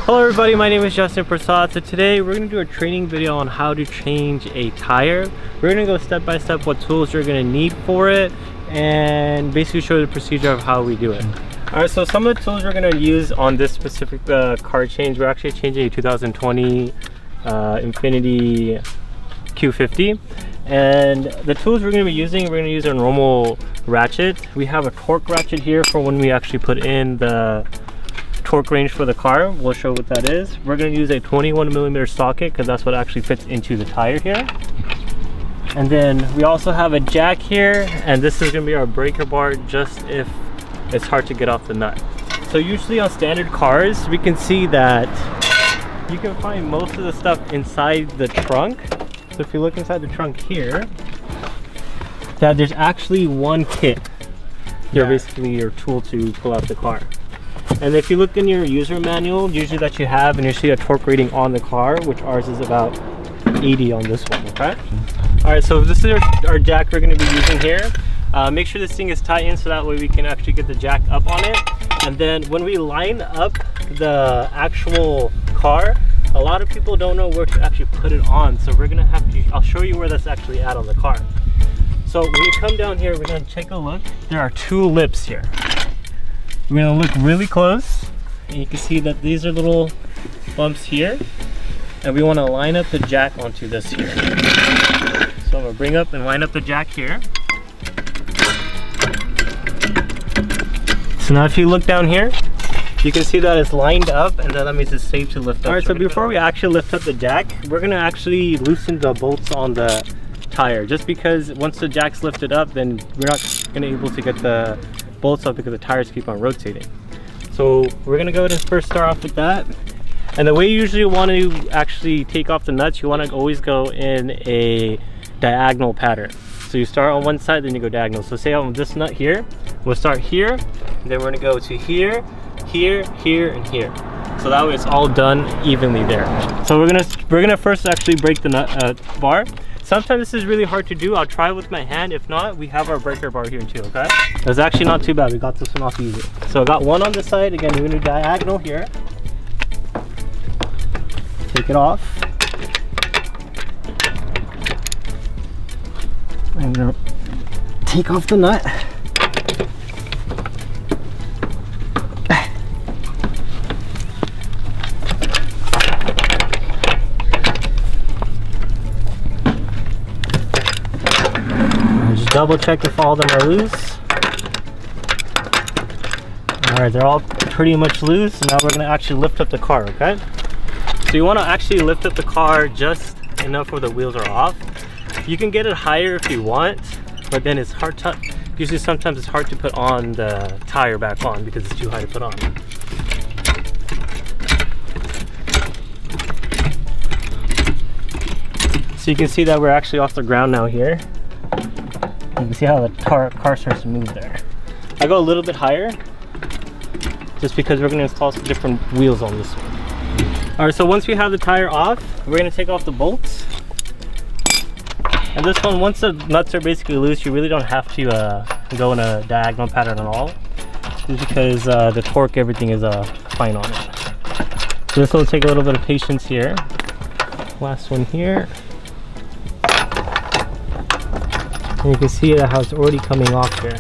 Hello everybody, my name is Justin Prasad. So today we're going to do a training video on how to change a tire. We're going to go step by step what tools you're going to need for it and basically show the procedure of how we do it. Alright, so some of the tools we're going to use on this specific car change, we're actually changing a 2020 Infiniti Q50. And the tools we're going to be using, we're going to use a normal ratchet. We have a torque ratchet here for when we actually put in the torque range for the car. We'll show what that is. We're going to use a 21mm socket because that's what actually fits into the tire here. And then we also have a jack here, and this is going to be our breaker bar just if it's hard to get off the nut. So usually on standard cars we can see that you can find most of the stuff inside the trunk. So if you look inside the trunk here, that there's actually one kit. You're basically your tool to pull out the car. And if you look in your user manual, usually that you have, and you see a torque rating on the car, which ours is about 80 on this one, okay? All right, so this is our jack we're gonna be using here. Make sure this thing is tightened so that way we can actually get the jack up on it. And then when we line up the actual car, a lot of people don't know where to actually put it on. So we're gonna have to, I'll show you where that's actually at on the car. So when you come down here, we're gonna take a look. There are two lips here. We're gonna look really close, and you can see that these are little bumps here, and we wanna line up the jack onto this here. So I'm gonna bring up and line up the jack here. So now if you look down here, you can see that it's lined up, and that means it's safe to lift up. All right, so before we actually lift up the jack, we're gonna actually loosen the bolts on the tire, just because once the jack's lifted up, then we're not gonna be able to get the bolts up because the tires keep on rotating. So we're gonna go ahead and first start off with that. And the way you usually want to actually take off the nuts, you want to always go in a diagonal pattern. So you start on one side, then you go diagonal. So say on this nut here, we'll start here, and then we're gonna go to here, here, here, and here. So that way it's all done evenly there. So we're gonna first actually break the nut bar. Sometimes this is really hard to do. I'll try with my hand. If not, we have our breaker bar here too, okay? It's actually not too bad. We got this one off easy. So I got one on this side. Again, we're gonna do diagonal here. Take it off. I'm gonna take off the nut. Double check if all of them are loose. All right, they're all pretty much loose. Now we're gonna actually lift up the car, okay? So you wanna actually lift up the car just enough where the wheels are off. You can get it higher if you want, but then it's hard to, usually sometimes it's hard to put on the tire back on because it's too high to put on. So you can see that we're actually off the ground now here. You can see how the car starts to move there. I go a little bit higher just because we're going to install some different wheels on this one. Alright, so once we have the tire off, we're going to take off the bolts. And this one, once the nuts are basically loose, you really don't have to go in a diagonal pattern at all, just because the torque, everything is fine on it. So this will take a little bit of patience here. Last one here. And you can see how it's already coming off here.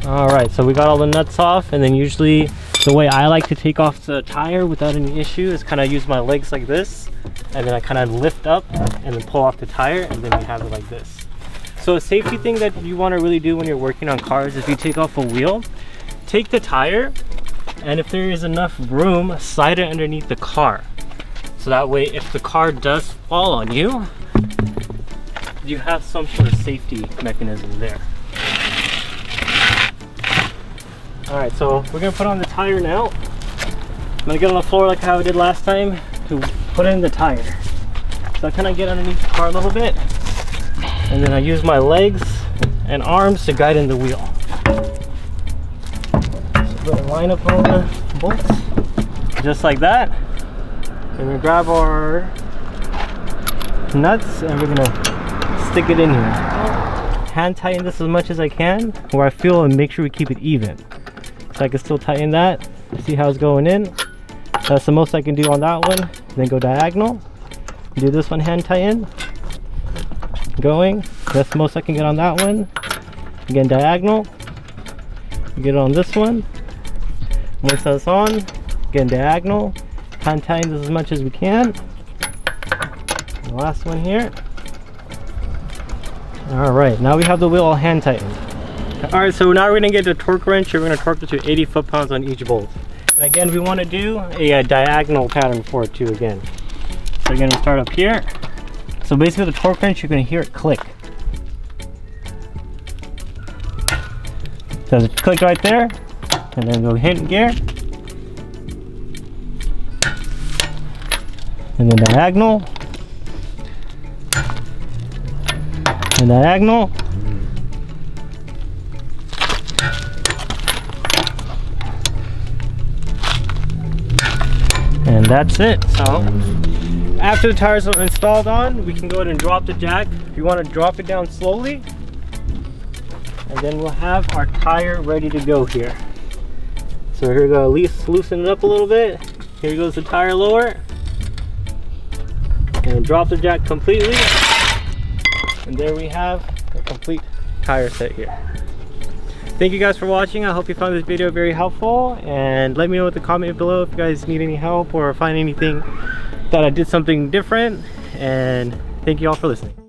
All right, so we got all the nuts off, and then usually the way I like to take off the tire without any issue is kind of use my legs like this, and then I kind of lift up and then pull off the tire, and then we have it like this. So a safety thing that you want to really do when you're working on cars, if you take off a wheel, take the tire, and if there is enough room, slide it underneath the car. So that way, if the car does fall on you, you have some sort of safety mechanism there. All right, so we're gonna put on the tire now. I'm gonna get on the floor like how I did last time to put in the tire. So I kind of get underneath the car a little bit, and then I use my legs and arms to guide in the wheel. So we're gonna line up all the bolts, just like that. And we grab our nuts, and we're gonna stick it in here. Hand tighten this as much as I can where I feel, and make sure we keep it even. So I can still tighten that. See how it's going in. That's the most I can do on that one. Then go diagonal. Do this one, hand tighten. Going. That's the most I can get on that one. Again, diagonal. Get it on this one. Once that's on, again, diagonal. Hand tighten this as much as we can. The last one here. All right, now we have the wheel all hand tightened. All right, so now we're gonna get the torque wrench. We're gonna torque it to 80 foot-pounds on each bolt. And again, we wanna do a diagonal pattern for it too again. So you're gonna start up here. So basically the torque wrench, you're gonna hear it click. So it clicked right there, and then go hit gear. And then diagonal. And diagonal. And that's it. So after the tires are installed on, we can go ahead and drop the jack. If you want to drop it down slowly, and then we'll have our tire ready to go here. So here we go, at least loosen it up a little bit. Here goes the tire lower. And drop the jack completely. And there we have a complete tire set here. Thank you guys for watching. I hope you found this video very helpful, and let me know in the comment below if you guys need any help or find anything that I did something different. And thank you all for listening.